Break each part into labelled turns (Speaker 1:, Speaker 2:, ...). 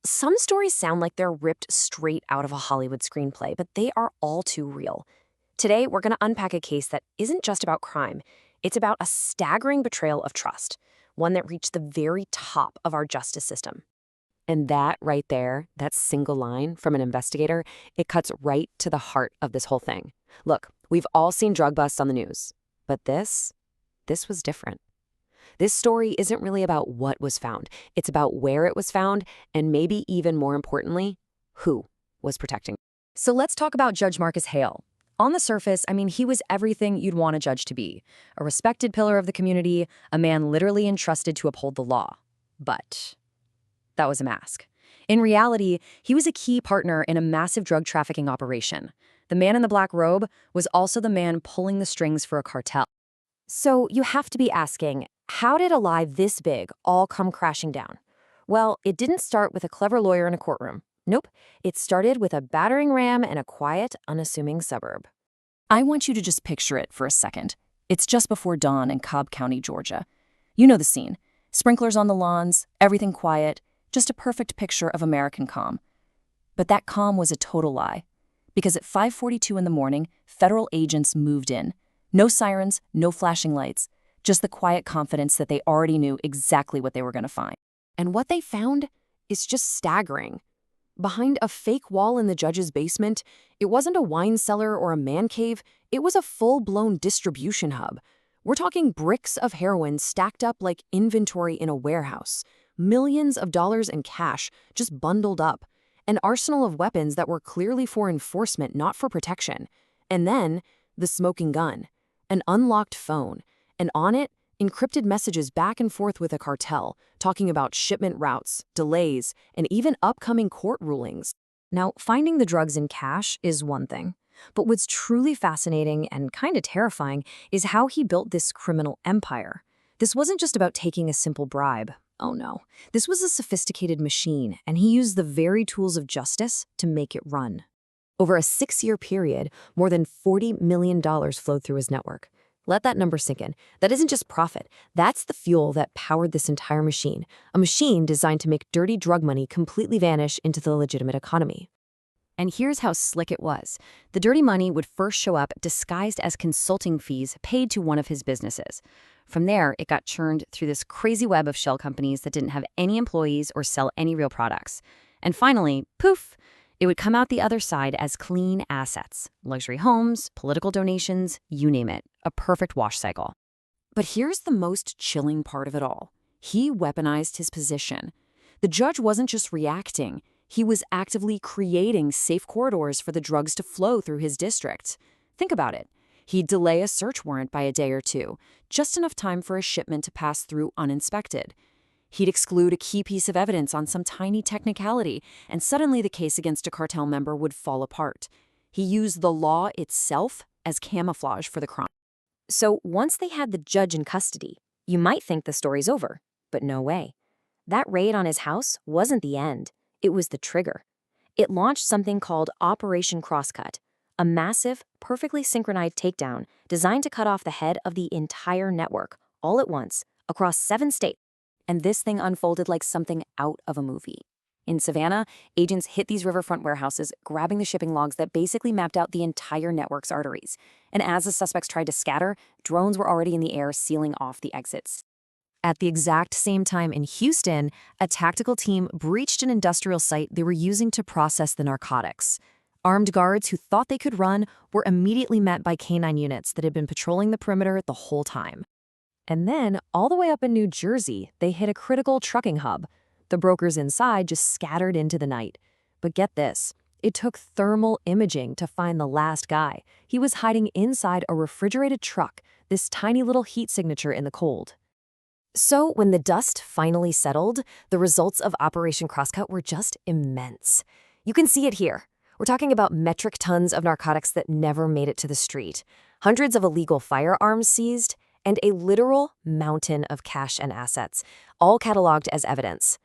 Speaker 1: Some stories sound like they're ripped straight out of a Hollywood screenplay, but they are all too real. Today, we're going to unpack a case that isn't just about crime. It's about a staggering betrayal of trust, one that reached the very top of our justice system. And that right there, that single line from an investigator, it cuts right to the heart of this whole thing. Look, we've all seen drug busts on the news, but this was different. This story isn't really about what was found. It's about where it was found, and maybe even more importantly, who was protecting.
Speaker 2: So let's talk about Judge Marcus Hale. On the surface, he was everything you'd want a judge to be. A respected pillar of the community, a man literally entrusted to uphold the law. But that was a mask. In reality, he was a key partner in a massive drug trafficking operation. The man in the black robe was also the man pulling the strings for a cartel.
Speaker 1: So you have to be asking, how did a lie this big all come crashing down? Well, it didn't start with a clever lawyer in a courtroom. Nope, it started with a battering ram in a quiet, unassuming suburb.
Speaker 3: I want you to just picture it for a second. It's just before dawn in Cobb County, Georgia. You know the scene. Sprinklers on the lawns, everything quiet, just a perfect picture of American calm. But that calm was a total lie. Because at 5:42 in the morning, federal agents moved in. No sirens, no flashing lights, just the quiet confidence that they already knew exactly what they were going to find.
Speaker 1: And what they found is just staggering. Behind a fake wall in the judge's basement, it wasn't a wine cellar or a man cave, it was a full-blown distribution hub. We're talking bricks of heroin stacked up like inventory in a warehouse, millions of dollars in cash just bundled up, an arsenal of weapons that were clearly for enforcement, not for protection. And then, the smoking gun, an unlocked phone, and on it, encrypted messages back and forth with a cartel, talking about shipment routes, delays, and even upcoming court rulings. Now, finding the drugs in cash is one thing, but what's truly fascinating and kind of terrifying is how he built this criminal empire. This wasn't just about taking a simple bribe. Oh no, this was a sophisticated machine, and he used the very tools of justice to make it run. Over a 6-year period, more than $40 million flowed through his network. Let that number sink in. That isn't just profit. That's the fuel that powered this entire machine, a machine designed to make dirty drug money completely vanish into the legitimate economy. And here's how slick it was. The dirty money would first show up disguised as consulting fees paid to one of his businesses. From there, it got churned through this crazy web of shell companies that didn't have any employees or sell any real products. And finally, poof, it would come out the other side as clean assets. Luxury homes, political donations, you name it. A perfect wash cycle. But here's the most chilling part of it all. He weaponized his position. The judge wasn't just reacting. He was actively creating safe corridors for the drugs to flow through his district. Think about it. He'd delay a search warrant by a day or two, just enough time for a shipment to pass through uninspected. He'd exclude a key piece of evidence on some tiny technicality, and suddenly the case against a cartel member would fall apart. He used the law itself as camouflage for the crime. So once they had the judge in custody, you might think the story's over, but no way. That raid on his house wasn't the end. It was the trigger. It launched something called Operation Crosscut, a massive, perfectly synchronized takedown designed to cut off the head of the entire network, all at once, across 7 states. And this thing unfolded like something out of a movie. In Savannah, agents hit these riverfront warehouses, grabbing the shipping logs that basically mapped out the entire network's arteries. And as the suspects tried to scatter, drones were already in the air sealing off the exits. At the exact same time in Houston, a tactical team breached an industrial site they were using to process the narcotics. Armed guards who thought they could run were immediately met by canine units that had been patrolling the perimeter the whole time. And then, all the way up in New Jersey, they hit a critical trucking hub. The brokers inside just scattered into the night. But get this, it took thermal imaging to find the last guy. He was hiding inside a refrigerated truck, this tiny little heat signature in the cold. So when the dust finally settled, the results of Operation Crosscut were just immense. You can see it here. We're talking about metric tons of narcotics that never made it to the street, hundreds of illegal firearms seized, and a literal mountain of cash and assets, all cataloged as evidence.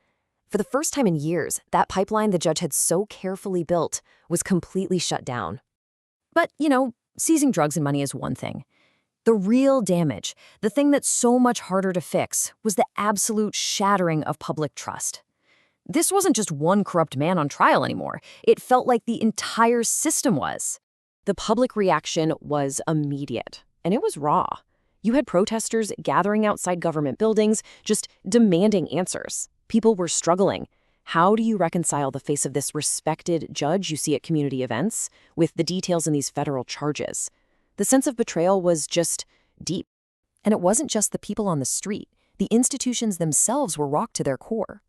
Speaker 1: For the first time in years, that pipeline the judge had so carefully built was completely shut down. But, seizing drugs and money is one thing. The real damage, the thing that's so much harder to fix, was the absolute shattering of public trust.
Speaker 2: This wasn't just one corrupt man on trial anymore. It felt like the entire system was.
Speaker 1: The public reaction was immediate, and it was raw. You had protesters gathering outside government buildings, just demanding answers. People were struggling. How do you reconcile the face of this respected judge you see at community events with the details in these federal charges? The sense of betrayal was just deep. And it wasn't just the people on the street. The institutions themselves were rocked to their core.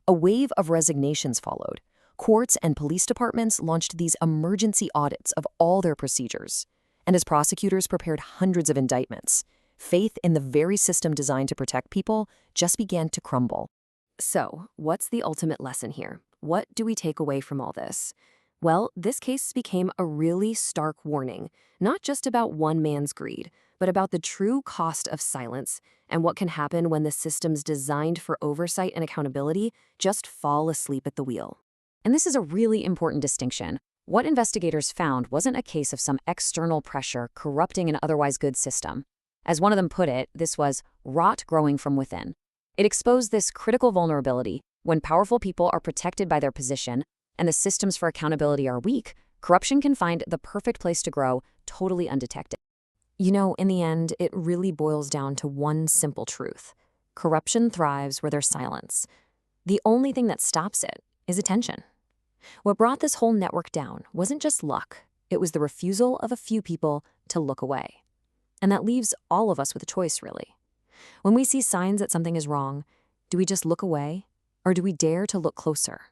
Speaker 1: A wave of resignations followed. Courts and police departments launched these emergency audits of all their procedures. And as prosecutors prepared hundreds of indictments, faith in the very system designed to protect people just began to crumble. So, what's the ultimate lesson here? What do we take away from all this? Well, this case became a really stark warning, not just about one man's greed, but about the true cost of silence and what can happen when the systems designed for oversight and accountability just fall asleep at the wheel.
Speaker 2: And this is a really important distinction. What investigators found wasn't a case of some external pressure corrupting an otherwise good system. As one of them put it, this was rot growing from within. It exposed this critical vulnerability. When powerful people are protected by their position and the systems for accountability are weak, corruption can find the perfect place to grow, totally undetected.
Speaker 1: You know, in the end, it really boils down to one simple truth. Corruption thrives where there's silence. The only thing that stops it is attention. What brought this whole network down wasn't just luck. It was the refusal of a few people to look away. And that leaves all of us with a choice, really. When we see signs that something is wrong, do we just look away, or do we dare to look closer?